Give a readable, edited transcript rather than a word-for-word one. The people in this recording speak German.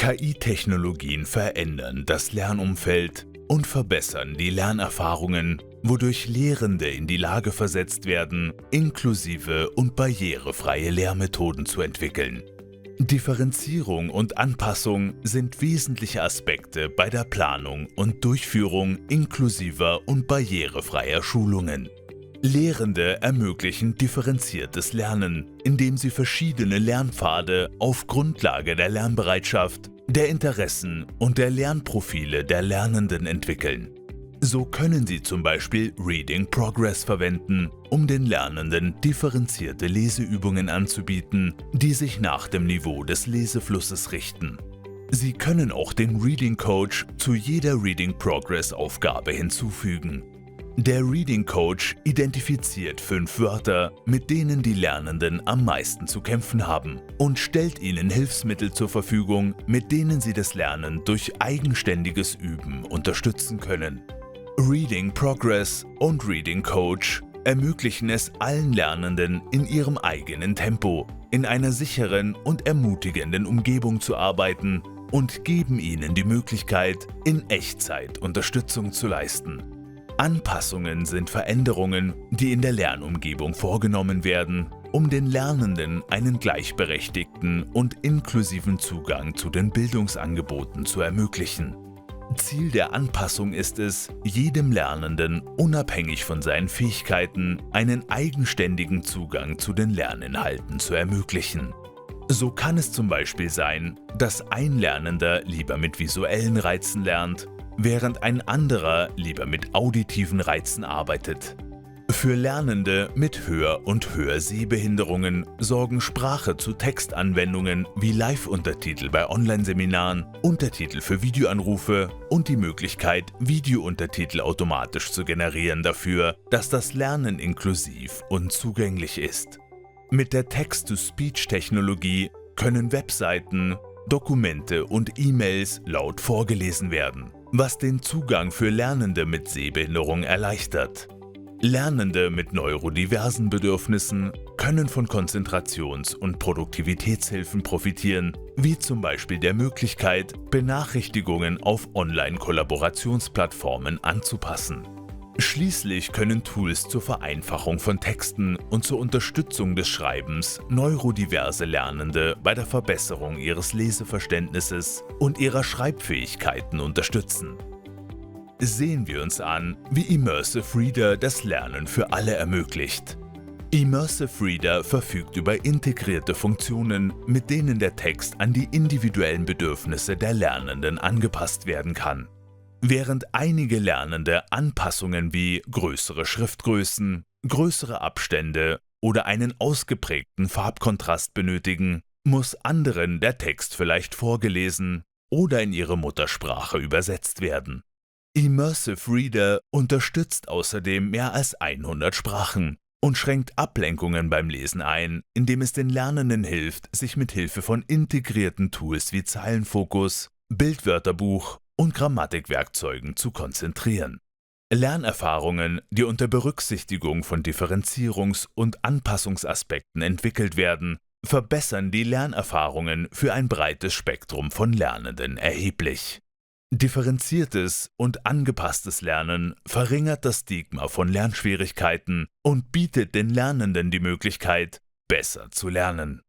KI-Technologien verändern das Lernumfeld und verbessern die Lernerfahrungen, wodurch Lehrende in die Lage versetzt werden, inklusive und barrierefreie Lehrmethoden zu entwickeln. Differenzierung und Anpassung sind wesentliche Aspekte bei der Planung und Durchführung inklusiver und barrierefreier Schulungen. Lehrende ermöglichen differenziertes Lernen, indem sie verschiedene Lernpfade auf Grundlage der Lernbereitschaft, der Interessen und der Lernprofile der Lernenden entwickeln. So können sie zum Beispiel Reading Progress verwenden, um den Lernenden differenzierte Leseübungen anzubieten, die sich nach dem Niveau des Leseflusses richten. Sie können auch den Reading Coach zu jeder Reading Progress Aufgabe hinzufügen. Der Reading Coach identifiziert 5 Wörter, mit denen die Lernenden am meisten zu kämpfen haben, und stellt ihnen Hilfsmittel zur Verfügung, mit denen sie das Lernen durch eigenständiges Üben unterstützen können. Reading Progress und Reading Coach ermöglichen es allen Lernenden, in ihrem eigenen Tempo, in einer sicheren und ermutigenden Umgebung zu arbeiten und geben ihnen die Möglichkeit, in Echtzeit Unterstützung zu leisten. Anpassungen sind Veränderungen, die in der Lernumgebung vorgenommen werden, um den Lernenden einen gleichberechtigten und inklusiven Zugang zu den Bildungsangeboten zu ermöglichen. Ziel der Anpassung ist es, jedem Lernenden unabhängig von seinen Fähigkeiten einen eigenständigen Zugang zu den Lerninhalten zu ermöglichen. So kann es zum Beispiel sein, dass ein Lernender lieber mit visuellen Reizen lernt, während ein anderer lieber mit auditiven Reizen arbeitet. Für Lernende mit Hör- und Hörsehbehinderungen sorgen Sprache zu Textanwendungen wie Live-Untertitel bei Online-Seminaren, Untertitel für Videoanrufe und die Möglichkeit, Videountertitel automatisch zu generieren dafür, dass das Lernen inklusiv und zugänglich ist. Mit der Text-to-Speech-Technologie können Webseiten, Dokumente und E-Mails laut vorgelesen werden, was den Zugang für Lernende mit Sehbehinderung erleichtert. Lernende mit neurodiversen Bedürfnissen können von Konzentrations- und Produktivitätshilfen profitieren, wie zum Beispiel der Möglichkeit, Benachrichtigungen auf Online-Kollaborationsplattformen anzupassen. Schließlich können Tools zur Vereinfachung von Texten und zur Unterstützung des Schreibens neurodiverse Lernende bei der Verbesserung ihres Leseverständnisses und ihrer Schreibfähigkeiten unterstützen. Sehen wir uns an, wie Immersive Reader das Lernen für alle ermöglicht. Immersive Reader verfügt über integrierte Funktionen, mit denen der Text an die individuellen Bedürfnisse der Lernenden angepasst werden kann. Während einige Lernende Anpassungen wie größere Schriftgrößen, größere Abstände oder einen ausgeprägten Farbkontrast benötigen, muss anderen der Text vielleicht vorgelesen oder in ihre Muttersprache übersetzt werden. Immersive Reader unterstützt außerdem mehr als 100 Sprachen und schränkt Ablenkungen beim Lesen ein, indem es den Lernenden hilft, sich mit Hilfe von integrierten Tools wie Zeilenfokus, Bildwörterbuch und Grammatikwerkzeugen zu konzentrieren. Lernerfahrungen, die unter Berücksichtigung von Differenzierungs- und Anpassungsaspekten entwickelt werden, verbessern die Lernerfahrungen für ein breites Spektrum von Lernenden erheblich. Differenziertes und angepasstes Lernen verringert das Stigma von Lernschwierigkeiten und bietet den Lernenden die Möglichkeit, besser zu lernen.